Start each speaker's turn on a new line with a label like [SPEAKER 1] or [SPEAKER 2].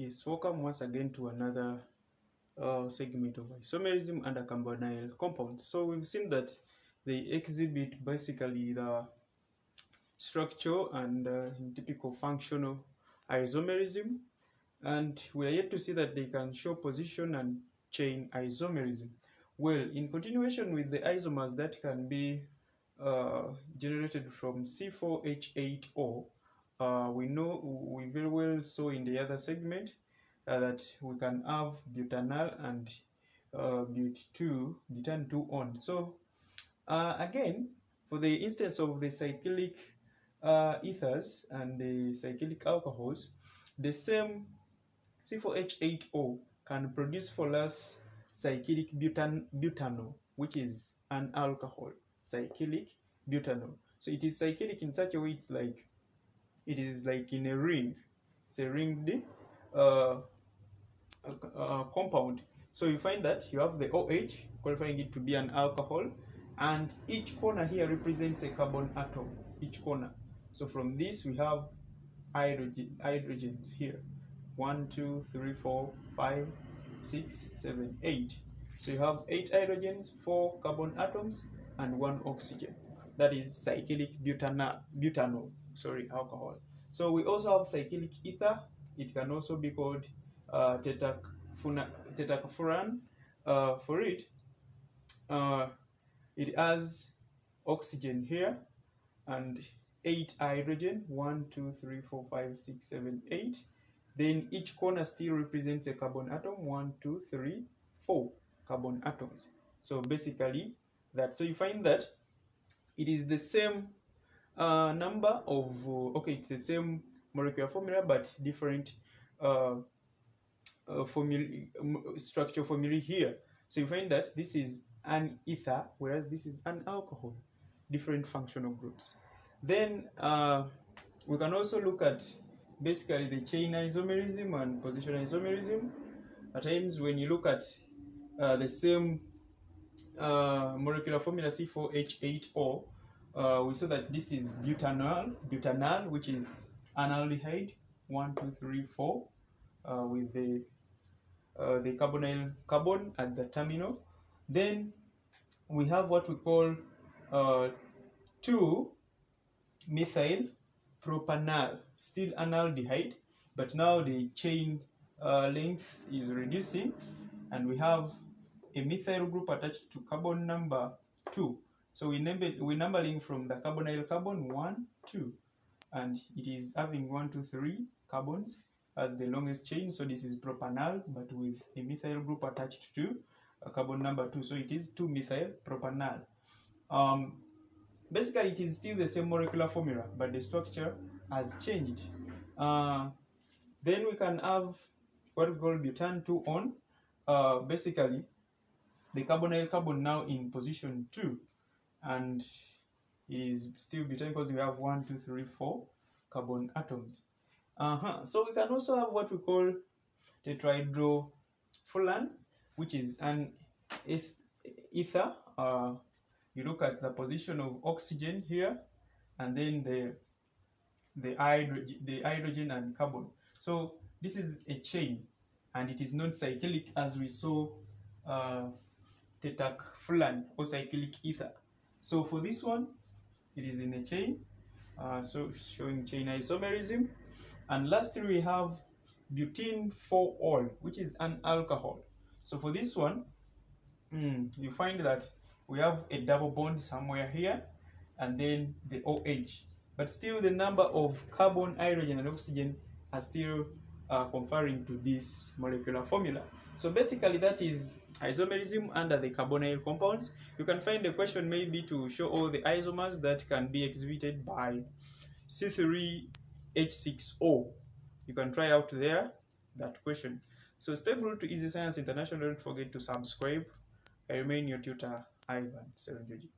[SPEAKER 1] Yes, welcome once again to another segment of isomerism under carbonyl compounds. So we've seen that they exhibit basically the structure and typical functional isomerism, and we are yet to see that they can show position and chain isomerism. Well, in continuation with the isomers that can be generated from C4H8O, we very well saw in the other segment that we can have butanal and butan 2 on. So again, for the instance of the cyclic ethers and the cyclic alcohols, the same C4H8O can produce for us cyclic butanol, which is an alcohol, cyclic butanol. So it is cyclic in such a way it is like in a ring. It's a ringed compound. So you find that you have the OH qualifying it to be an alcohol, and each corner here represents a carbon atom, each corner. So from this we have hydrogens here. 1, 2, 3, 4, 5, 6, 7, 8. So you have 8 hydrogens, 4 carbon atoms, and 1 oxygen. That is cyclic butanol, alcohol. So we also have cyclic ether. It can also be called tetracfuran. For it, it has oxygen here and 8 hydrogen, 1, 2, 3, 4, 5, 6, 7, 8. Then each corner still represents a carbon atom, 1, 2, 3, 4 carbon atoms. So basically that. So you find that it is the same number of, it's the same molecular formula but different structure formula here. So you find that this is an ether, whereas this is an alcohol, different functional groups. Then we can also look at basically the chain isomerism and position isomerism. At times when you look at the same molecular formula C4H8O, we saw that this is butanal, which is an aldehyde, 1, 2, 3, 4, with the carbonyl carbon at the terminal. Then we have what we call 2-methyl propanal, still an aldehyde, but now the chain length is reducing, and we have a methyl group attached to carbon number 2. So we're numbering from the carbonyl carbon 1, 2, and it is having 1, 2, 3 carbons as the longest chain. So this is propanal, but with a methyl group attached to carbon number 2. So it is 2-methyl propanal. Basically, it is still the same molecular formula, but the structure has changed. Then we can have what we call butan 2 on. Basically, the carbonyl carbon now in position 2, and it is still butan because we have 1, 2, 3, 4 carbon atoms. So we can also have what we call tetrahydrofuran, which is an ether. You look at the position of oxygen here, and then the hydrogen and carbon. So this is a chain, and it is not cyclic as we saw tetracfuran or cyclic ether. So for this one, it is in a chain, so showing chain isomerism. And lastly, we have butene 4-ol, which is an alcohol. So for this one, you find that we have a double bond somewhere here, and then the OH. But still the number of carbon, hydrogen, and oxygen are still conferring to this molecular formula. So basically that is isomerism under the carbonyl compounds. You can find a question maybe to show all the isomers that can be exhibited by C3H6O. You can try out there that question. So stay glued to Easy Science International. Don't forget to subscribe. I remain your tutor, Ivan Serenjoji.